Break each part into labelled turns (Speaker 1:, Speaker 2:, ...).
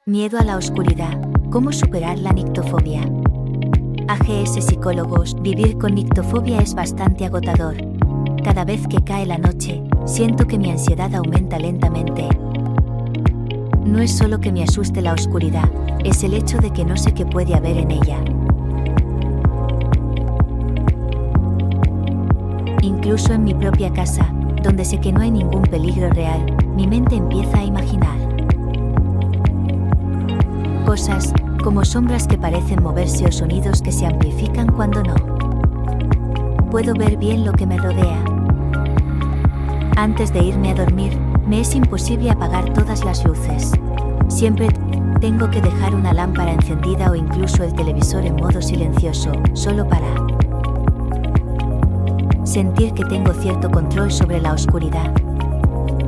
Speaker 1: Miedo a la oscuridad. ¿Cómo superar la nictofobia? AGS Psicólogos. Vivir con nictofobia es bastante agotador. Cada vez que cae la noche, siento que mi ansiedad aumenta lentamente. No es solo que me asuste la oscuridad, es el hecho de que no sé qué puede haber en ella. Incluso en mi propia casa, donde sé que no hay ningún peligro real, mi mente empieza a imaginar cosas, como sombras que parecen moverse o sonidos que se amplifican cuando no puedo ver bien lo que me rodea. Antes de irme a dormir, me es imposible apagar todas las luces. Siempre tengo que dejar una lámpara encendida o incluso el televisor en modo silencioso, solo para sentir que tengo cierto control sobre la oscuridad.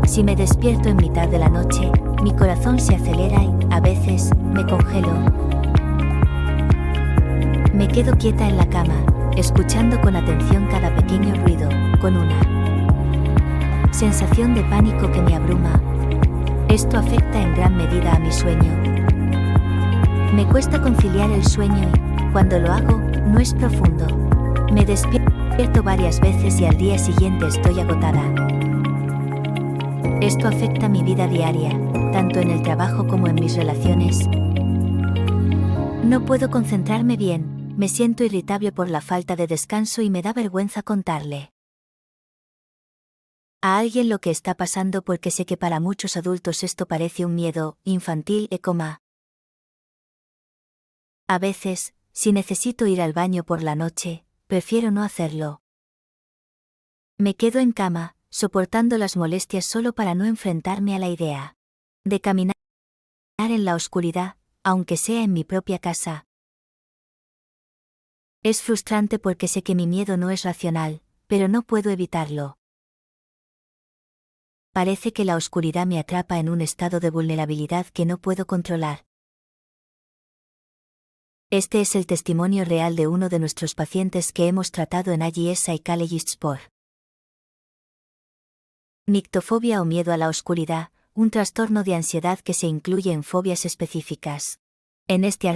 Speaker 1: Si me despierto en mitad de la noche, mi corazón se acelera y, a veces, me congelo. Me quedo quieta en la cama, escuchando con atención cada pequeño ruido, con una sensación de pánico que me abruma. Esto afecta en gran medida a mi sueño. Me cuesta conciliar el sueño y, cuando lo hago, no es profundo. Me despierto varias veces y al día siguiente estoy agotada. Esto afecta mi vida diaria, tanto en el trabajo como en mis relaciones. No puedo concentrarme bien, me siento irritable por la falta de descanso y me da vergüenza contarle a alguien lo que está pasando porque sé que para muchos adultos esto parece un miedo infantil A veces, si necesito ir al baño por la noche, prefiero no hacerlo. Me quedo en cama, soportando las molestias solo para no enfrentarme a la idea de caminar en la oscuridad, aunque sea en mi propia casa. Es frustrante porque sé que mi miedo no es racional, pero no puedo evitarlo. Parece que la oscuridad me atrapa en un estado de vulnerabilidad que no puedo controlar. Este es el testimonio real de uno de nuestros pacientes que hemos tratado en AGS Psychologists por nictofobia o miedo a la oscuridad, un trastorno de ansiedad que se incluye en fobias específicas. En este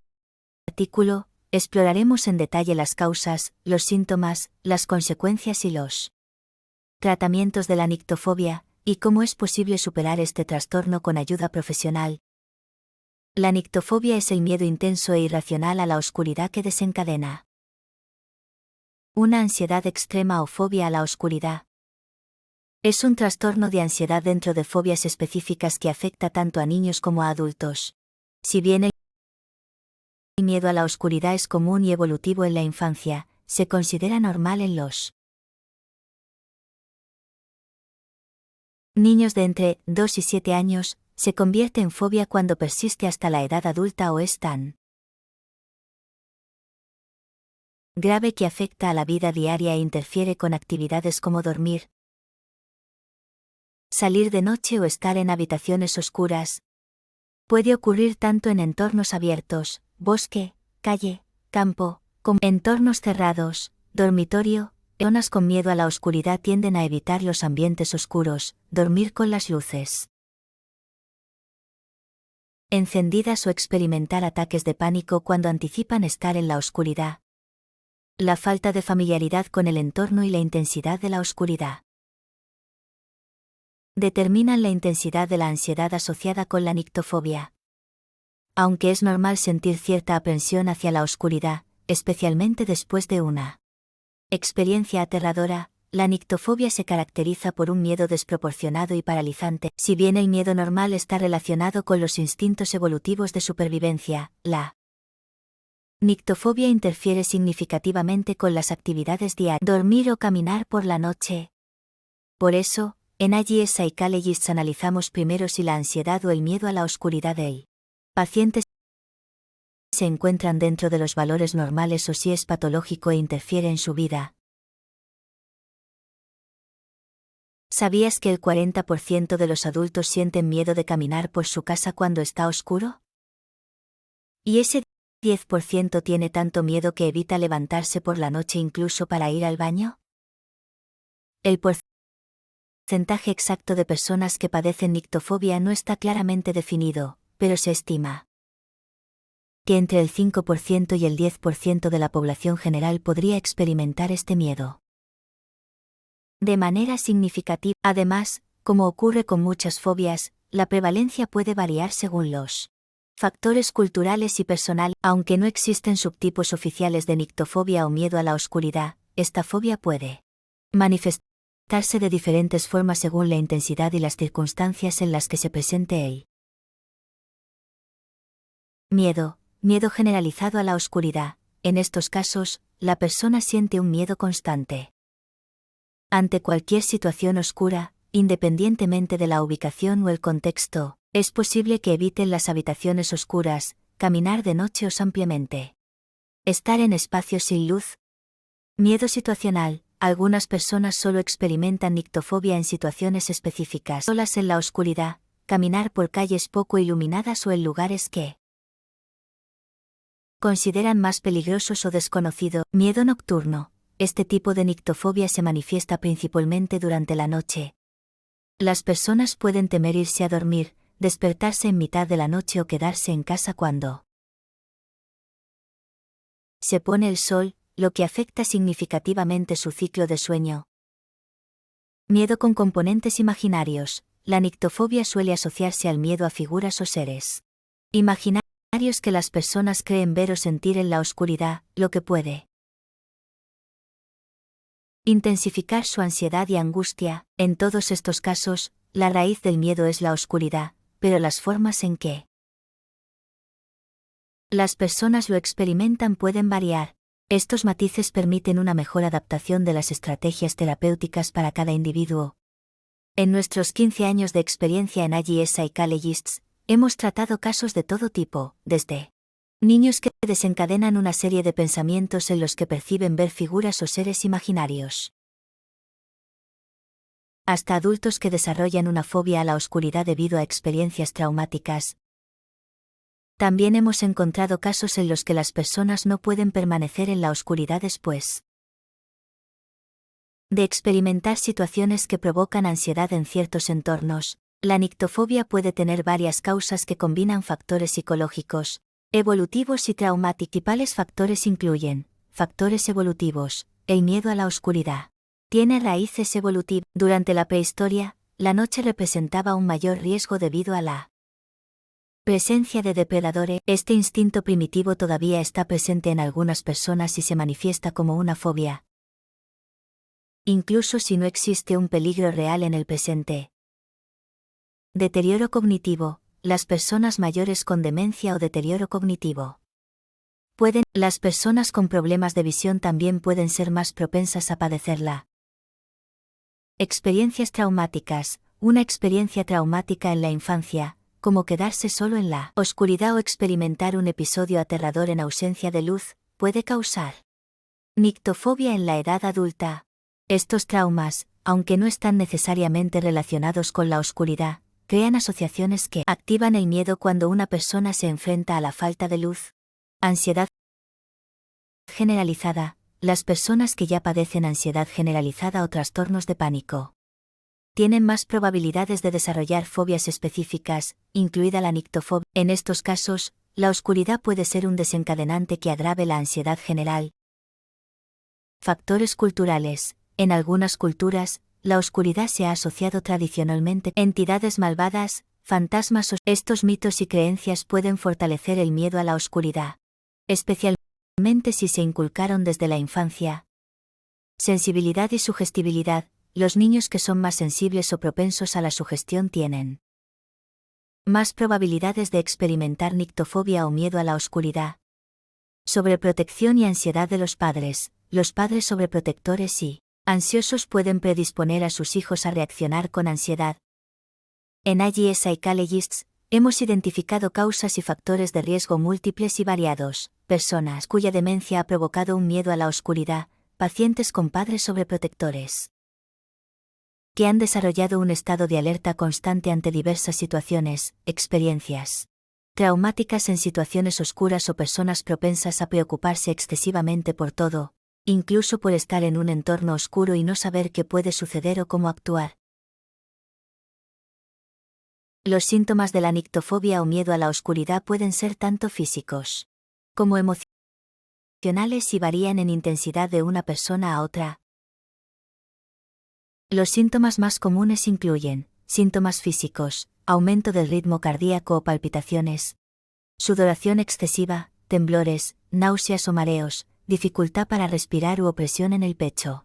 Speaker 1: artículo, exploraremos en detalle las causas, los síntomas, las consecuencias y los tratamientos de la nictofobia, y cómo es posible superar este trastorno con ayuda profesional. La nictofobia es el miedo intenso e irracional a la oscuridad que desencadena una ansiedad extrema o fobia a la oscuridad. Es un trastorno de ansiedad dentro de fobias específicas que afecta tanto a niños como a adultos. Si bien el miedo a la oscuridad es común y evolutivo en la infancia, se considera normal en los niños de entre 2 y 7 años, se convierte en fobia cuando persiste hasta la edad adulta o es tan grave que afecta a la vida diaria e interfiere con actividades como dormir, salir de noche o estar en habitaciones oscuras. Puede ocurrir tanto en entornos abiertos, bosque, calle, campo, como entornos cerrados, dormitorio. Personas con miedo a la oscuridad tienden a evitar los ambientes oscuros, dormir con las luces encendidas o experimentar ataques de pánico cuando anticipan estar en la oscuridad. La falta de familiaridad con el entorno y la intensidad de la oscuridad determinan la intensidad de la ansiedad asociada con la nictofobia. Aunque es normal sentir cierta aprensión hacia la oscuridad, especialmente después de una experiencia aterradora, la nictofobia se caracteriza por un miedo desproporcionado y paralizante. Si bien el miedo normal está relacionado con los instintos evolutivos de supervivencia, la nictofobia interfiere significativamente con las actividades diarias, dormir o caminar por la noche. Por eso, en AGS Psychologists analizamos primero si la ansiedad o el miedo a la oscuridad del paciente se encuentran dentro de los valores normales o si es patológico e interfiere en su vida. ¿Sabías que el 40% de los adultos sienten miedo de caminar por su casa cuando está oscuro? Y ese 10% tiene tanto miedo que evita levantarse por la noche incluso para ir al baño. El porcentaje exacto de personas que padecen nictofobia no está claramente definido, pero se estima que entre el 5% y el 10% de la población general podría experimentar este miedo de manera significativa. Además, como ocurre con muchas fobias, la prevalencia puede variar según los factores culturales y personal. Aunque no existen subtipos oficiales de nictofobia o miedo a la oscuridad, esta fobia puede manifestarse de diferentes formas según la intensidad y las circunstancias en las que se presente el miedo generalizado a la oscuridad. En estos casos, la persona siente un miedo constante ante cualquier situación oscura, independientemente de la ubicación o el contexto. Es posible que eviten las habitaciones oscuras, caminar de noche o simplemente estar en espacios sin luz. Miedo situacional. Algunas personas solo experimentan nictofobia en situaciones específicas, solas en la oscuridad, caminar por calles poco iluminadas o en lugares que consideran más peligrosos o desconocido. Miedo nocturno. Este tipo de nictofobia se manifiesta principalmente durante la noche. Las personas pueden temer irse a dormir, despertarse en mitad de la noche o quedarse en casa cuando se pone el sol, lo que afecta significativamente su ciclo de sueño. Miedo con componentes imaginarios. La nictofobia suele asociarse al miedo a figuras o seres imaginarios que las personas creen ver o sentir en la oscuridad, lo que puede intensificar su ansiedad y angustia. En todos estos casos, la raíz del miedo es la oscuridad, pero las formas en que las personas lo experimentan pueden variar. Estos matices permiten una mejor adaptación de las estrategias terapéuticas para cada individuo. En nuestros 15 años de experiencia en AGI Psychologists, hemos tratado casos de todo tipo, desde niños que desencadenan una serie de pensamientos en los que perciben ver figuras o seres imaginarios, hasta adultos que desarrollan una fobia a la oscuridad debido a experiencias traumáticas. También hemos encontrado casos en los que las personas no pueden permanecer en la oscuridad después de experimentar situaciones que provocan ansiedad en ciertos entornos. La nictofobia puede tener varias causas que combinan factores psicológicos, evolutivos y traumáticos. Principales factores incluyen factores evolutivos. El miedo a la oscuridad tiene raíces evolutivas. Durante la prehistoria, la noche representaba un mayor riesgo debido a la presencia de depredadores. Este instinto primitivo todavía está presente en algunas personas y se manifiesta como una fobia, incluso si no existe un peligro real en el presente. Deterioro cognitivo. Las personas mayores con demencia o deterioro cognitivo las personas con problemas de visión también pueden ser más propensas a padecerla. Experiencias traumáticas. Una experiencia traumática en la infancia, como quedarse solo en la oscuridad o experimentar un episodio aterrador en ausencia de luz, puede causar nictofobia en la edad adulta. Estos traumas, aunque no están necesariamente relacionados con la oscuridad, crean asociaciones que activan el miedo cuando una persona se enfrenta a la falta de luz. Ansiedad generalizada. Las personas que ya padecen ansiedad generalizada o trastornos de pánico tienen más probabilidades de desarrollar fobias específicas, incluida la nictofobia. En estos casos, la oscuridad puede ser un desencadenante que agrave la ansiedad general. Factores culturales. En algunas culturas, la oscuridad se ha asociado tradicionalmente a entidades malvadas, fantasmas o... Estos mitos y creencias pueden fortalecer el miedo a la oscuridad, especialmente si se inculcaron desde la infancia. Sensibilidad y sugestibilidad. Los niños que son más sensibles o propensos a la sugestión tienen más probabilidades de experimentar nictofobia o miedo a la oscuridad. Sobreprotección y ansiedad de los padres. Los padres sobreprotectores y ansiosos pueden predisponer a sus hijos a reaccionar con ansiedad. En AGI Psychologists, hemos identificado causas y factores de riesgo múltiples y variados. Personas cuya demencia ha provocado un miedo a la oscuridad, pacientes con padres sobreprotectores que han desarrollado un estado de alerta constante ante diversas situaciones, experiencias traumáticas en situaciones oscuras o personas propensas a preocuparse excesivamente por todo, incluso por estar en un entorno oscuro y no saber qué puede suceder o cómo actuar. Los síntomas de la nictofobia o miedo a la oscuridad pueden ser tanto físicos como emocionales y varían en intensidad de una persona a otra. Los síntomas más comunes incluyen síntomas físicos, aumento del ritmo cardíaco o palpitaciones, sudoración excesiva, temblores, náuseas o mareos, dificultad para respirar u opresión en el pecho.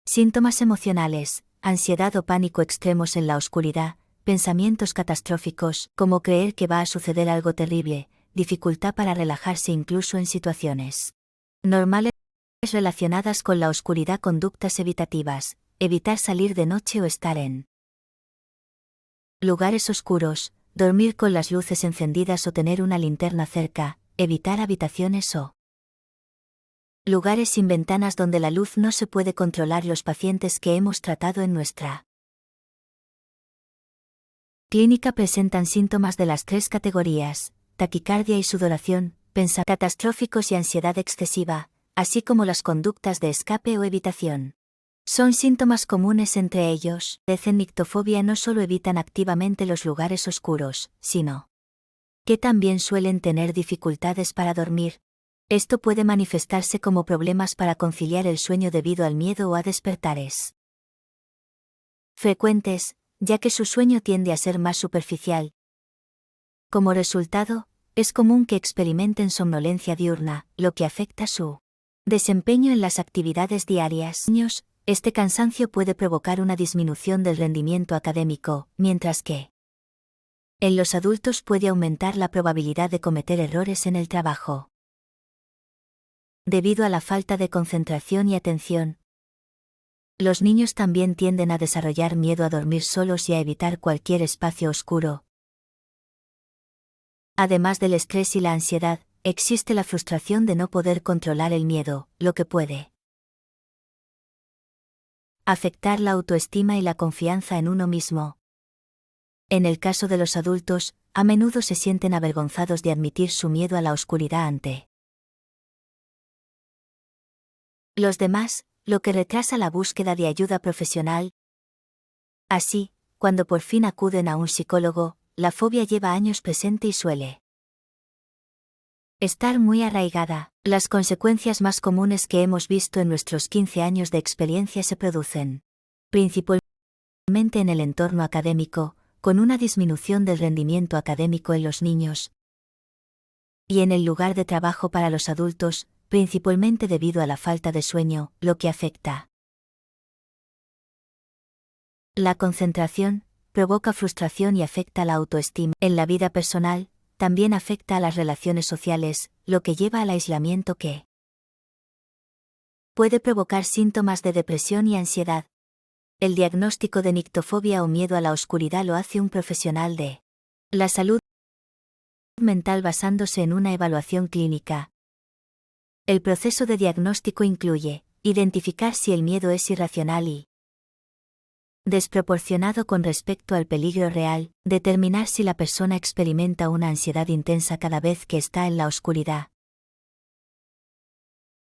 Speaker 1: Síntomas emocionales, ansiedad o pánico extremos en la oscuridad, pensamientos catastróficos, como creer que va a suceder algo terrible, dificultad para relajarse incluso en situaciones normales relacionadas con la oscuridad, conductas evitativas, evitar salir de noche o estar en lugares oscuros, dormir con las luces encendidas o tener una linterna cerca, evitar habitaciones o lugares sin ventanas donde la luz no se puede controlar. Los pacientes que hemos tratado en nuestra clínica presentan síntomas de las 3 categorías: taquicardia y sudoración, pensamientos catastróficos y ansiedad excesiva, así como las conductas de escape o evitación. Son síntomas comunes entre ellos. En nictofobia no solo evitan activamente los lugares oscuros, sino que también suelen tener dificultades para dormir. Esto puede manifestarse como problemas para conciliar el sueño debido al miedo o a despertares frecuentes, ya que su sueño tiende a ser más superficial. Como resultado, es común que experimenten somnolencia diurna, lo que afecta su desempeño en las actividades diarias. Este cansancio puede provocar una disminución del rendimiento académico, mientras que en los adultos puede aumentar la probabilidad de cometer errores en el trabajo. Debido a la falta de concentración y atención, los niños también tienden a desarrollar miedo a dormir solos y a evitar cualquier espacio oscuro. Además del estrés y la ansiedad, existe la frustración de no poder controlar el miedo, lo que puede afectar la autoestima y la confianza en uno mismo. En el caso de los adultos, a menudo se sienten avergonzados de admitir su miedo a la oscuridad ante los demás, lo que retrasa la búsqueda de ayuda profesional. Así, cuando por fin acuden a un psicólogo, la fobia lleva años presente y suele estar muy arraigada. Las consecuencias más comunes que hemos visto en nuestros 15 años de experiencia se producen principalmente en el entorno académico, con una disminución del rendimiento académico en los niños, y en el lugar de trabajo para los adultos, principalmente debido a la falta de sueño, lo que afecta la concentración, provoca frustración y afecta la autoestima. En la vida personal, también afecta a las relaciones sociales, lo que lleva al aislamiento que puede provocar síntomas de depresión y ansiedad. El diagnóstico de nictofobia o miedo a la oscuridad lo hace un profesional de la salud mental basándose en una evaluación clínica. El proceso de diagnóstico incluye identificar si el miedo es irracional y desproporcionado con respecto al peligro real, determinar si la persona experimenta una ansiedad intensa cada vez que está en la oscuridad.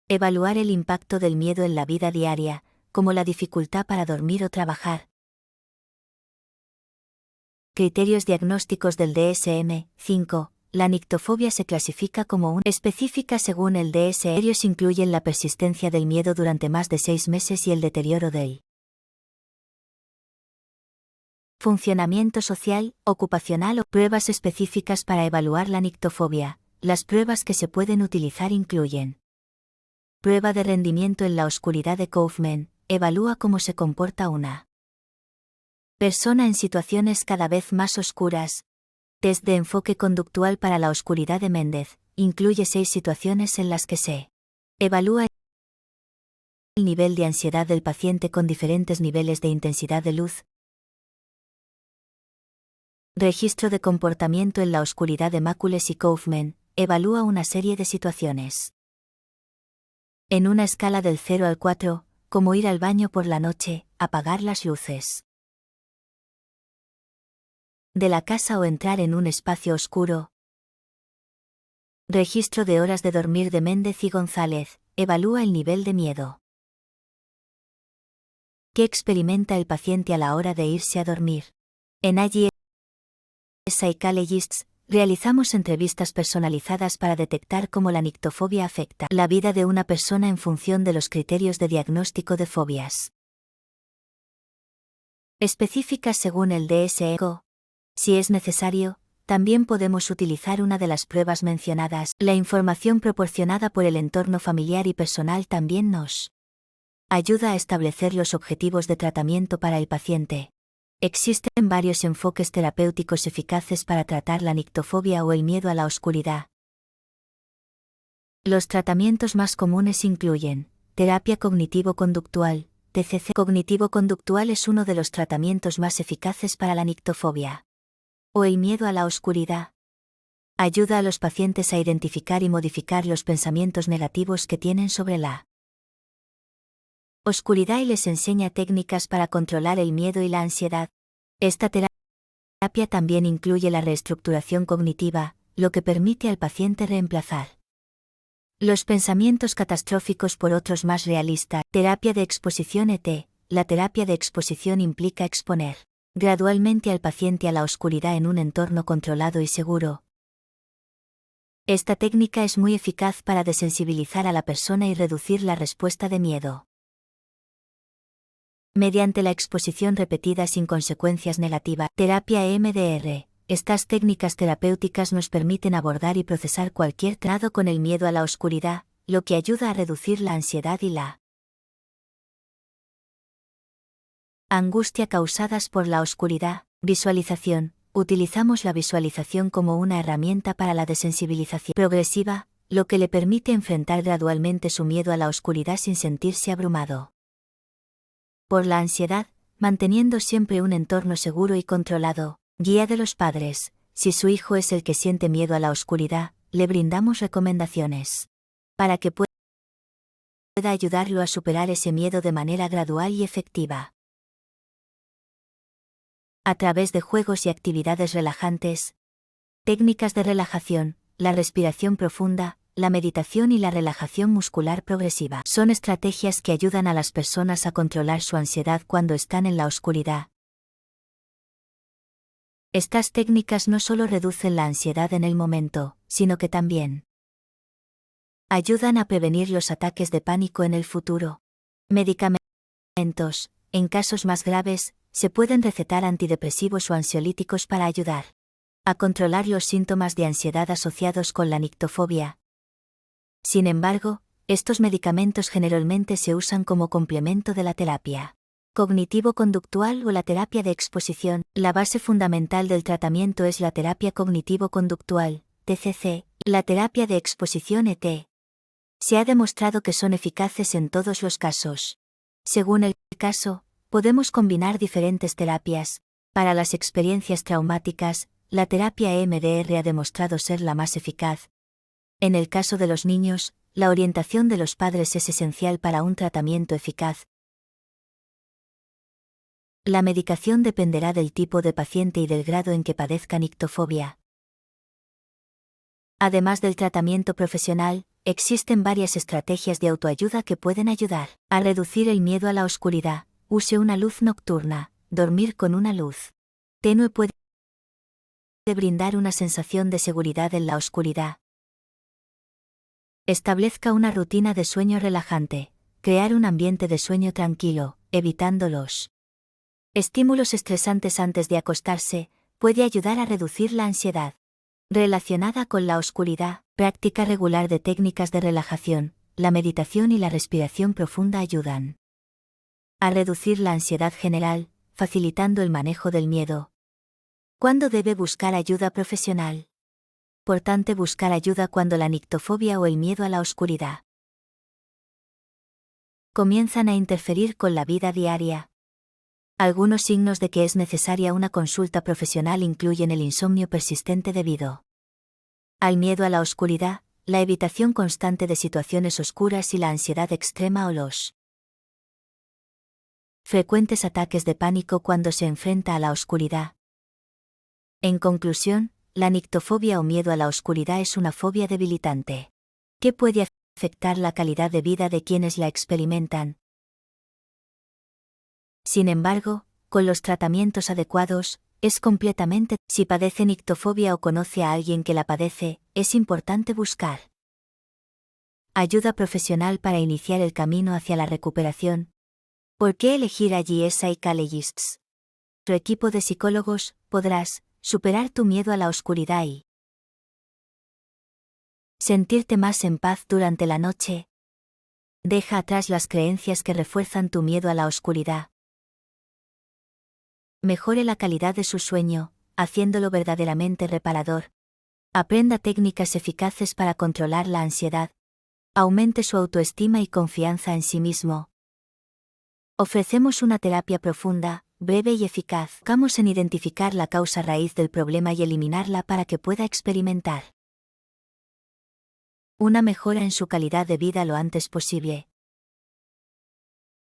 Speaker 1: Evaluar el impacto del miedo en la vida diaria, como la dificultad para dormir o trabajar. Criterios diagnósticos del DSM-5. La nictofobia se clasifica como una específica según el DSM. Criterios incluyen la persistencia del miedo durante más de 6 meses y el deterioro del funcionamiento social, ocupacional o pruebas específicas para evaluar la nictofobia. Las pruebas que se pueden utilizar incluyen: prueba de rendimiento en la oscuridad de Kaufman, evalúa cómo se comporta una persona en situaciones cada vez más oscuras. Test de enfoque conductual para la oscuridad de Méndez, incluye 6 situaciones en las que se evalúa el nivel de ansiedad del paciente con diferentes niveles de intensidad de luz. Registro de comportamiento en la oscuridad de Macules y Kaufman, evalúa una serie de situaciones. En una escala del 0 al 4, como ir al baño por la noche, apagar las luces de la casa o entrar en un espacio oscuro. Registro de horas de dormir de Méndez y González, evalúa el nivel de miedo que experimenta el paciente a la hora de irse a dormir. En Psychologists, realizamos entrevistas personalizadas para detectar cómo la nictofobia afecta la vida de una persona en función de los criterios de diagnóstico de fobias específicas según el DSM. Si es necesario, también podemos utilizar una de las pruebas mencionadas. La información proporcionada por el entorno familiar y personal también nos ayuda a establecer los objetivos de tratamiento para el paciente. Existen varios enfoques terapéuticos eficaces para tratar la nictofobia o el miedo a la oscuridad. Los tratamientos más comunes incluyen terapia cognitivo-conductual, TCC. Cognitivo-conductual es uno de los tratamientos más eficaces para la nictofobia o el miedo a la oscuridad. Ayuda a los pacientes a identificar y modificar los pensamientos negativos que tienen sobre la oscuridad y les enseña técnicas para controlar el miedo y la ansiedad. Esta terapia también incluye la reestructuración cognitiva, lo que permite al paciente reemplazar los pensamientos catastróficos por otros más realistas. Terapia de exposición ET. La terapia de exposición implica exponer gradualmente al paciente a la oscuridad en un entorno controlado y seguro. Esta técnica es muy eficaz para desensibilizar a la persona y reducir la respuesta de miedo. Mediante la exposición repetida sin consecuencias negativas. Terapia EMDR. Estas técnicas terapéuticas nos permiten abordar y procesar cualquier trato con el miedo a la oscuridad, lo que ayuda a reducir la ansiedad y la angustia causadas por la oscuridad. Visualización. Utilizamos la visualización como una herramienta para la desensibilización progresiva, lo que le permite enfrentar gradualmente su miedo a la oscuridad sin sentirse abrumado por la ansiedad, manteniendo siempre un entorno seguro y controlado. Guía de los padres. Si su hijo es el que siente miedo a la oscuridad, le brindamos recomendaciones para que pueda ayudarlo a superar ese miedo de manera gradual y efectiva. A través de juegos y actividades relajantes. Técnicas de relajación, la respiración profunda, la meditación y la relajación muscular progresiva son estrategias que ayudan a las personas a controlar su ansiedad cuando están en la oscuridad. Estas técnicas no solo reducen la ansiedad en el momento, sino que también ayudan a prevenir los ataques de pánico en el futuro. Medicamentos. En casos más graves, se pueden recetar antidepresivos o ansiolíticos para ayudar a controlar los síntomas de ansiedad asociados con la nictofobia. Sin embargo, estos medicamentos generalmente se usan como complemento de la terapia cognitivo-conductual o la terapia de exposición. La base fundamental del tratamiento es la terapia cognitivo-conductual, TCC, la terapia de exposición ET. Se ha demostrado que son eficaces en todos los casos. Según el caso, podemos combinar diferentes terapias. Para las experiencias traumáticas, la terapia EMDR ha demostrado ser la más eficaz. En el caso de los niños, la orientación de los padres es esencial para un tratamiento eficaz. La medicación dependerá del tipo de paciente y del grado en que padezca nictofobia. Además del tratamiento profesional, existen varias estrategias de autoayuda que pueden ayudar a reducir el miedo a la oscuridad. Use una luz nocturna. Dormir con una luz tenue puede brindar una sensación de seguridad en la oscuridad. Establezca una rutina de sueño relajante. Crear un ambiente de sueño tranquilo, evitando los estímulos estresantes antes de acostarse, puede ayudar a reducir la ansiedad relacionada con la oscuridad. Práctica regular de técnicas de relajación. La meditación y la respiración profunda ayudan a reducir la ansiedad general, facilitando el manejo del miedo. ¿Cuándo debe buscar ayuda profesional? Importante buscar ayuda cuando la nictofobia o el miedo a la oscuridad comienzan a interferir con la vida diaria. Algunos signos de que es necesaria una consulta profesional incluyen el insomnio persistente debido al miedo a la oscuridad, la evitación constante de situaciones oscuras y la ansiedad extrema o los frecuentes ataques de pánico cuando se enfrenta a la oscuridad. En conclusión, la nictofobia o miedo a la oscuridad es una fobia debilitante que puede afectar la calidad de vida de quienes la experimentan. Sin embargo, con los tratamientos adecuados, es completamente. Si padece nictofobia o conoce a alguien que la padece, es importante buscar ayuda profesional para iniciar el camino hacia la recuperación. ¿Por qué elegir allí Psychologists? Tu equipo de psicólogos, podrás superar tu miedo a la oscuridad y sentirte más en paz durante la noche. Deja atrás las creencias que refuerzan tu miedo a la oscuridad. Mejore la calidad de su sueño, haciéndolo verdaderamente reparador. Aprenda técnicas eficaces para controlar la ansiedad. Aumente su autoestima y confianza en sí mismo. Ofrecemos una terapia profunda, breve y eficaz. Enfocamos en identificar la causa raíz del problema y eliminarla para que pueda experimentar una mejora en su calidad de vida lo antes posible.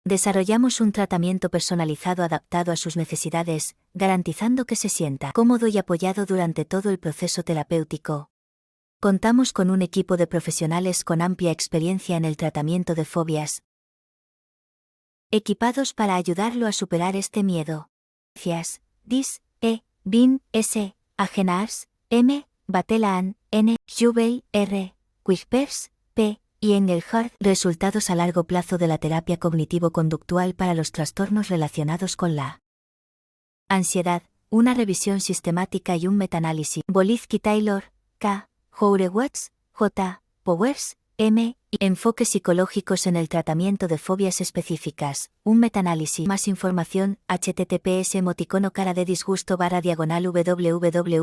Speaker 1: Desarrollamos un tratamiento personalizado adaptado a sus necesidades, garantizando que se sienta cómodo y apoyado durante todo el proceso terapéutico. Contamos con un equipo de profesionales con amplia experiencia en el tratamiento de fobias, equipados para ayudarlo a superar este miedo. Gracias. Dis, Bin, S, Agenars, M, Batelaan, N, Jubel, R, Quispers, P, y Engelhardt. Resultados a largo plazo de la terapia cognitivo-conductual para los trastornos relacionados con la ansiedad, una revisión sistemática y un metaanálisis. Bolizki Taylor, K, Hourewatz, J, Powers, M, y enfoques psicológicos en el tratamiento de fobias específicas, un metaanálisis. Más información, https://cara de disgusto /www